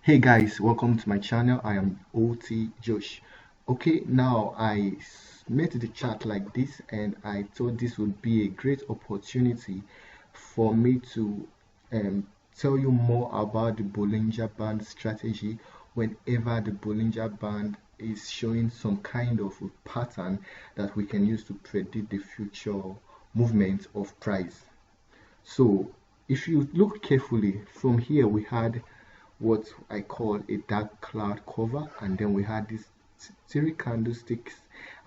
Hey guys, welcome to my channel. I am OT Josh. Okay, now I made the chart like this and I thought this would be a great opportunity for me to tell you more about the Bollinger Band strategy whenever the Bollinger Band is showing some kind of a pattern that we can use to predict the future movement of price. So if you look carefully from here, we had what I call a dark cloud cover, and then we had these three candlesticks,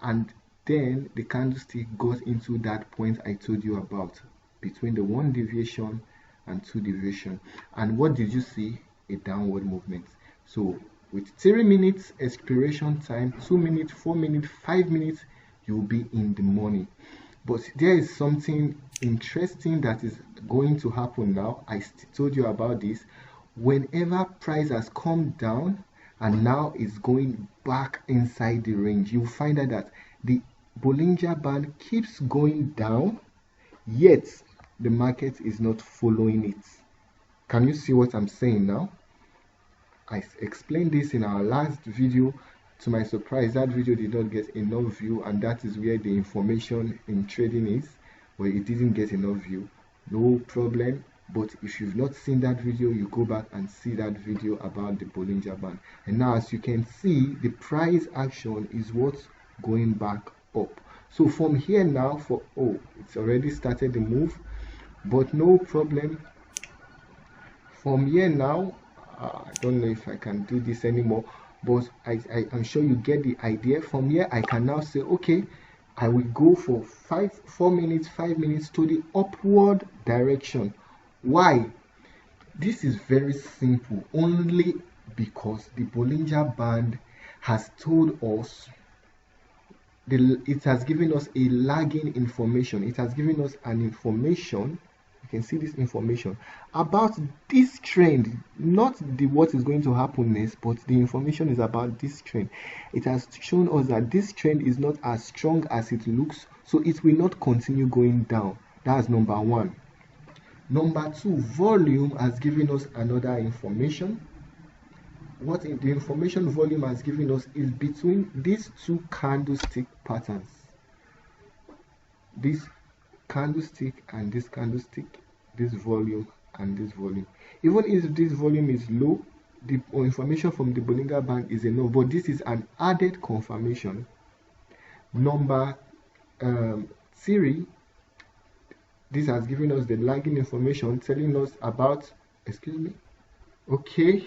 and then the candlestick got into that point I told you about between the 1 deviation and 2 deviation. And what did you see? A downward movement. So with 3 minutes expiration time, 2 minutes, 4 minutes, 5 minutes, you will be in the money. But there is something interesting that is going to happen now. I told you about this. Whenever price has come down and now is going back inside the range, you find out that the Bollinger Band keeps going down, yet the market is not following it. Can you see what I'm saying now? I explained this in our last video. To my surprise, that video did not get enough view, and that is where the information in trading is, where it didn't get enough view. No problem. But if you've not seen that video, you go back and see that video about the Bollinger Band. And now, as you can see, the price action is what's going back up. So from here now, it's already started the move, but no problem. From here now, I don't know if I can do this anymore, but I'm sure you get the idea. From here, I can now say, okay, I will go for 4 minutes, 5 minutes to the upward direction. Why? This is very simple, only because the Bollinger Band has told us, it has given us a lagging information. It has given us an information. You can see this information about this trend, not what is going to happen next, but the information is about this trend. It has shown us that this trend is not as strong as it looks, so it will not continue going down. That's number one. Number two, volume has given us another information. What the information volume has given us is between these two candlestick patterns. This candlestick and this candlestick, this volume and this volume. Even if this volume is low, the information from the Bollinger Band is enough, but this is an added confirmation. Number 3, this has given us the lagging information telling us about, okay,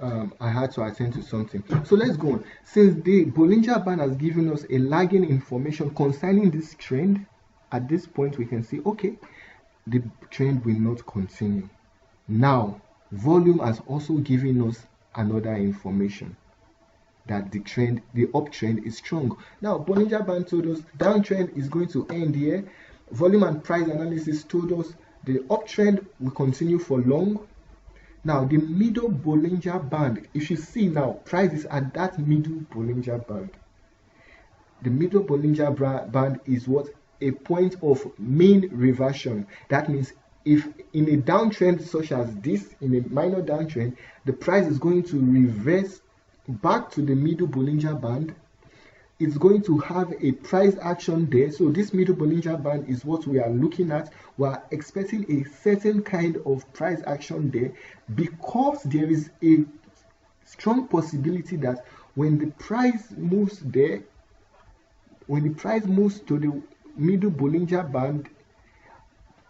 I had to attend to something. So let's go on. Since the Bollinger Band has given us a lagging information concerning this trend, at this point we can see, okay, the trend will not continue. Now, volume has also given us another information that the uptrend is strong. Now, Bollinger Band told us downtrend is going to end here. Volume and price analysis told us the uptrend will continue for long. Now, the middle Bollinger Band, if you see now, price is at that middle Bollinger Band. The middle Bollinger Band is what? A point of mean reversion. That means if in a downtrend such as this, in a minor downtrend, the price is going to reverse back to the middle Bollinger Band, it's going to have a price action there. So this middle Bollinger Band is what we are looking at. We are expecting a certain kind of price action there, because there is a strong possibility that when the price moves there, when the price moves to the middle Bollinger Band,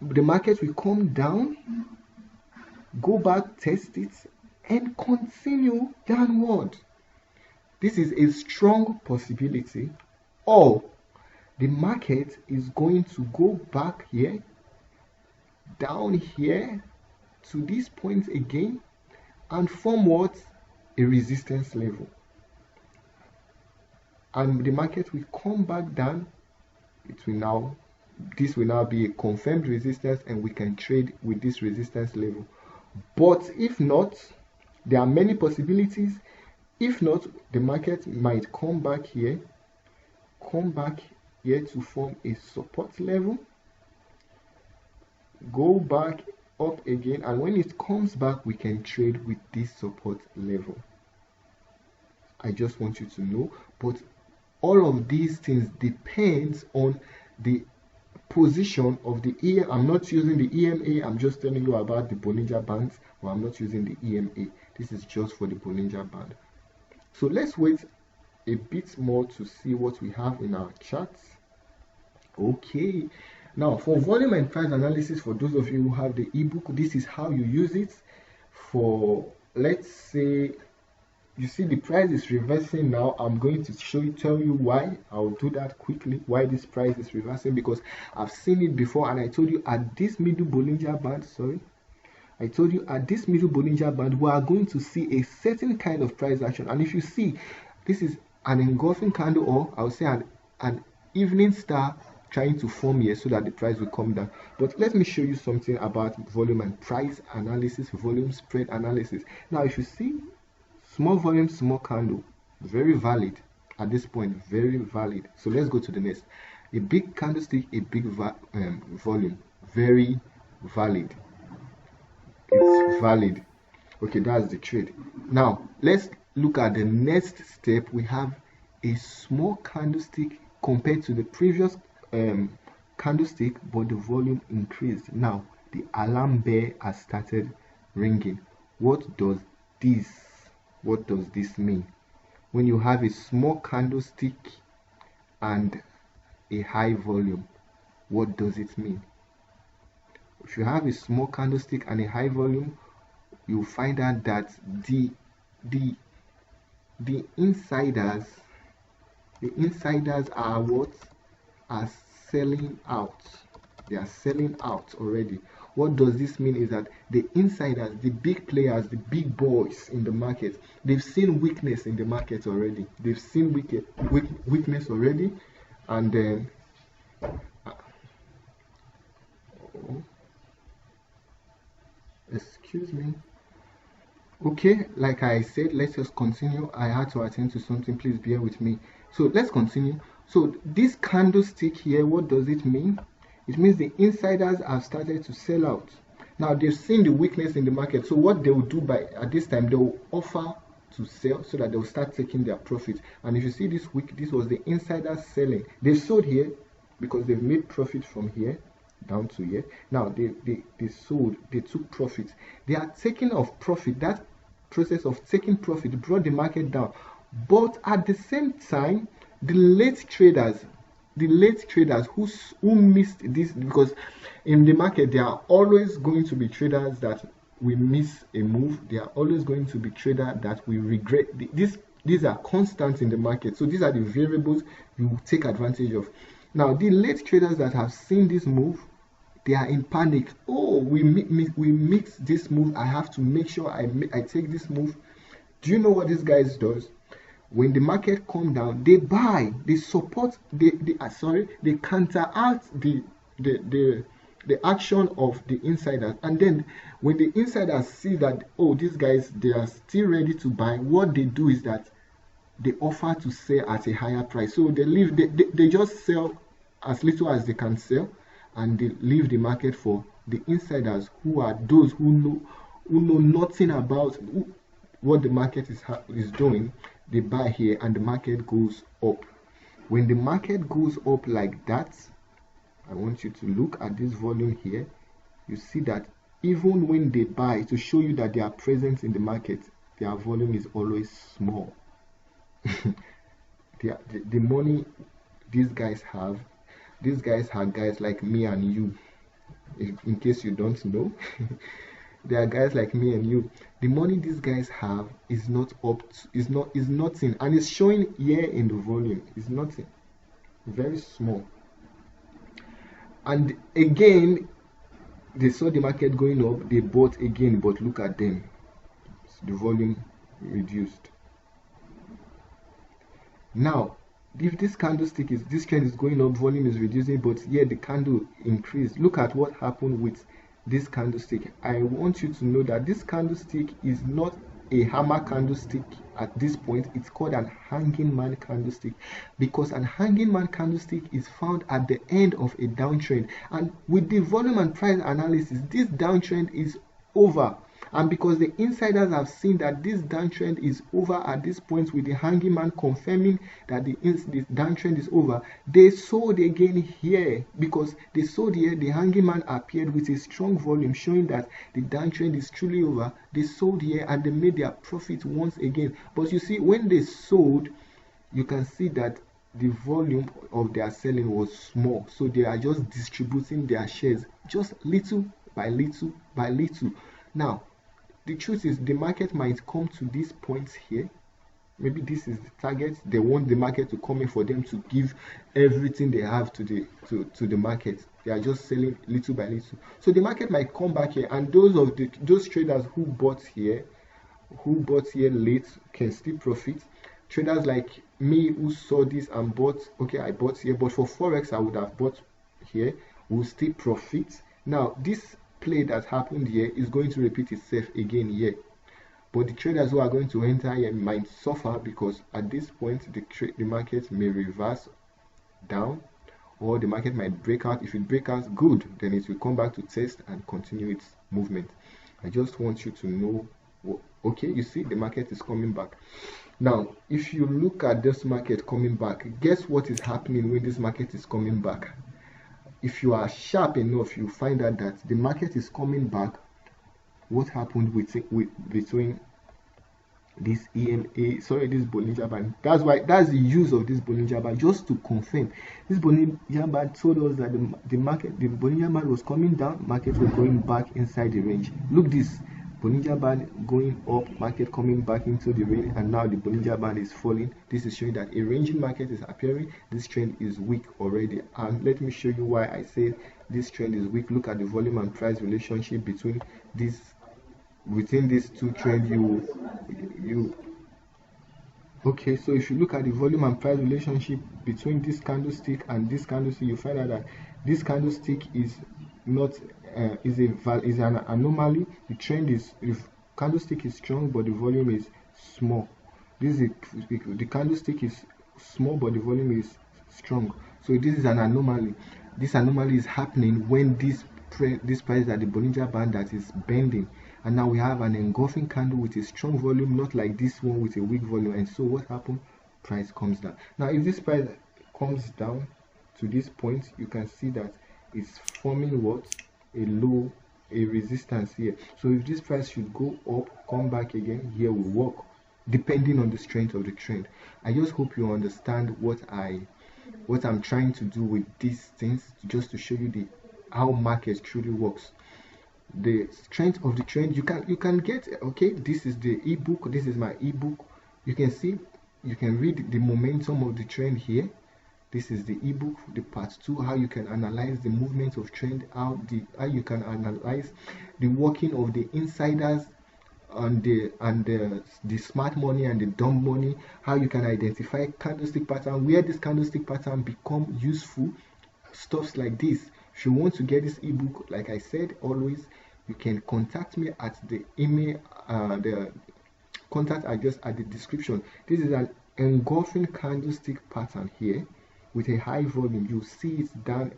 the market will come down, go back, test it, and continue downward. This is a strong possibility. Or the market is going to go back here, down here to this point again, and form what? A resistance level. And the market will come back down. This will now be a confirmed resistance, and we can trade with this resistance level. But if not, there are many possibilities. If not, the market might come back here to form a support level, go back up again, and when it comes back we can trade with this support level. I just want you to know, but all of these things depends on the position of the EMA. I'm not using the EMA, I'm just telling you about the Bollinger Bands, but I'm not using the EMA. This is just for the Bollinger Band. So let's wait a bit more to see what we have in our charts. Okay, now for volume and price analysis, for those of you who have the ebook, this is how you use it. For, let's say, you see the price is reversing now. I'm going to tell you why. I'll do that quickly, why this price is reversing, because I've seen it before, and I told you at this middle Bollinger Band, I told you at this middle Bollinger Band we are going to see a certain kind of price action. And if you see, this is an engulfing candle, or I would say an evening star trying to form here so that the price will come down. But let me show you something about volume and price analysis, volume spread analysis. Now if you see, small volume, small candle, very valid at this point, very valid. So let's go to the next. A big candlestick, a big volume, very valid. It's valid. Okay, that's the trade. Now let's look at the next step. We have a small candlestick compared to the previous candlestick, but the volume increased. Now the alarm bell has started ringing. What does this mean? When you have a small candlestick and a high volume, what does it mean? If you have a small candlestick and a high volume, you'll find out that the insiders are what? Are selling out. They are selling out already. What does this mean is that the insiders, the big players, the big boys in the market, they've seen weakness in the market already. They've seen weakness already, and then excuse me. Okay, like I said, let's just continue. I had to attend to something, please bear with me. So let's continue. So this candlestick here, what does it mean? It means the insiders have started to sell out. Now they've seen the weakness in the market, so what they will do at this time, they will offer to sell so that they will start taking their profit. And if you see this week, this was the insiders selling. They sold here because they've made profit from here down to here. Now they sold, they took profit. They are taking off profit. That process of taking profit brought the market down. But at the same time, the late traders who missed this, because in the market there are always going to be traders that we miss a move. There are always going to be traders that we regret. These are constants in the market. So these are the variables you take advantage of. Now the late traders that have seen this move, they are in panic. Oh, we mixed this move. I have to make sure I take this move. Do you know what these guys does? When the market come down, they buy, they support, they counter out the action of the insiders. And then when the insiders see that, oh, these guys, they are still ready to buy, what they do is that they offer to sell at a higher price. So they just sell as little as they can sell, and they leave the market for the insiders, who are those who know nothing about what the market is doing. They buy here and the market goes up. When the market goes up like that, I want you to look at this volume here. You see that even when they buy, to show you that they are present in the market, their volume is always small. the money these guys are guys like me and you. In case you don't know, they are guys like me and you. The money these guys have is not is nothing, and it's showing here in the volume. It's nothing, very small. And again, they saw the market going up, they bought again, but look at them, the volume reduced. Now if this trend is going up, volume is reducing, but here the candle increased. Look at what happened with this candlestick. I want you to know that this candlestick is not a hammer candlestick at this point. It's called an hanging man candlestick, because an hanging man candlestick is found at the end of a downtrend, and with the volume and price analysis, this downtrend is over. And because the insiders have seen that this downtrend is over at this point, with the hanging man confirming that the downtrend is over, they sold again here. Because they sold here, the hanging man appeared with a strong volume showing that the downtrend is truly over. They sold here and they made their profit once again. But you see, when they sold, you can see that the volume of their selling was small, so they are just distributing their shares just little by little by little. Now, the truth is, the market might come to this point here. Maybe this is the target. They want the market to come in for them to give everything they have to the market. They are just selling little by little. So the market might come back here, and those traders who bought here late can still profit. Traders like me who saw this and bought, okay, I bought here, but for forex I would have bought here, will still profit. Now this play that happened here is going to repeat itself again here, but the traders who are going to enter here might suffer, because at this point the market may reverse down, or the market might break out. If it breaks out, good, then it will come back to test and continue its movement. I just want you to know, okay, you see the market is coming back. Now if you look at this market coming back, guess what is happening when this market is coming back? If you are sharp enough, you find out that the market is coming back. What happened between this this Bollinger Band? That's the use of this Bollinger Band, just to confirm. This Bollinger Band told us that the Bollinger Band was coming down, market was going back inside the range. Look, this Bollinger Band going up, market coming back into the range, and now the Bollinger Band is falling. This is showing that a ranging market is appearing. This trend is weak already, and let me show you why I say this trend is weak. Look at the volume and price relationship between within these two trends. Okay, so if you look at the volume and price relationship between this candlestick and this candlestick, you find out that this candlestick is not is an anomaly. The trend is, if candlestick is strong but the volume is small. The candlestick is small but the volume is strong. So this is an anomaly. This anomaly is happening when this price at the Bollinger Band that is bending, and now we have an engulfing candle with a strong volume, not like this one with a weak volume. And so what happened? Price comes down. Now if this price comes down to this point, you can see that it's forming what? A resistance here. So if this price should go up, come back again, here will work, depending on the strength of the trend. I just hope you understand what I'm trying to do with these things, just to show you how market truly works. The strength of the trend, you can get, okay, this is the ebook, this is my ebook. You can see, you can read the momentum of the trend here. This is the ebook, the part 2, how you can analyze the movement of trend, how you can analyze the working of the insiders and the smart money and the dumb money, how you can identify candlestick pattern, where this candlestick pattern become useful, stuffs like this. If you want to get this ebook, like I said always, you can contact me at the email, the contact address at the description. This is an engulfing candlestick pattern here with a high volume. You see it down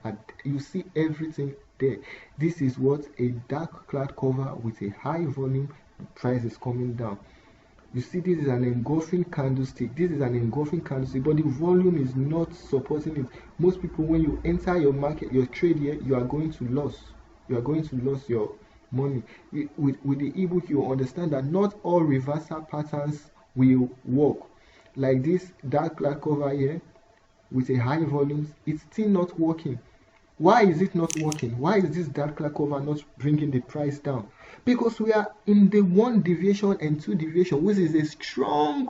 you see everything there. This is what a dark cloud cover with a high volume. The price is coming down. You see, this is an engulfing candlestick. This is an engulfing candlestick, but the volume is not supporting it. Most people, when you enter your market, your trade here, you are going to lose. You are going to lose your money. With the ebook, you understand that not all reversal patterns will work. Like this dark cloud cover here with a high volumes, it's still not working. Why is it not working? Why is this dark cloud cover not bringing the price down? Because we are in the 1 deviation and 2 deviation, which is a strong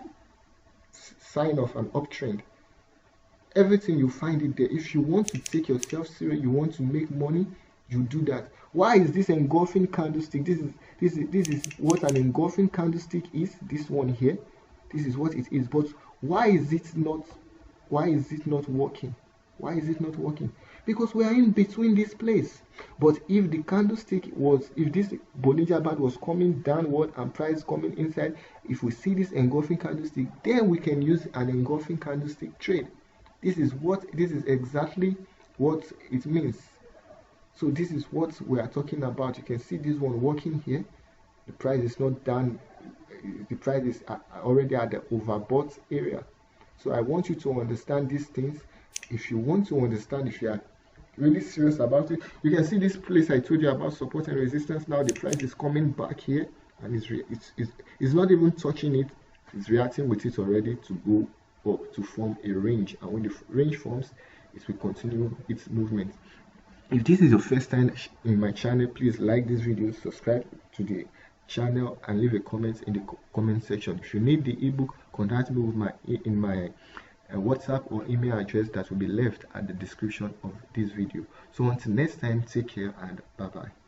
sign of an uptrend. Everything you find it there. If you want to take yourself serious, you want to make money, you do that. Why is this engulfing candlestick? This is what an engulfing candlestick is. This one here, this is what it is. But why is it not working? Why is it not working? because we are in between this place. But if the candlestick was, if this Bollinger Band was coming downward and price coming inside, if we see this engulfing candlestick, then we can use an engulfing candlestick trade. This is exactly what it means. So this is what we are talking about. You can see this one working here. The price is not done. The price is already at the overbought area. So I want you to understand these things. If you want to understand, if you are really serious about it, you can see this place I told you about, support and resistance. Now the price is coming back here, and it's not even touching it. It's reacting with it already to go up to form a range, and when the range forms, it will continue its movement. If this is your first time in my channel, please like this video, subscribe to the channel, and leave a comment in the comment section. If you need the ebook, contact me with my WhatsApp or email address that will be left at the description of this video. So until next time, take care and bye bye.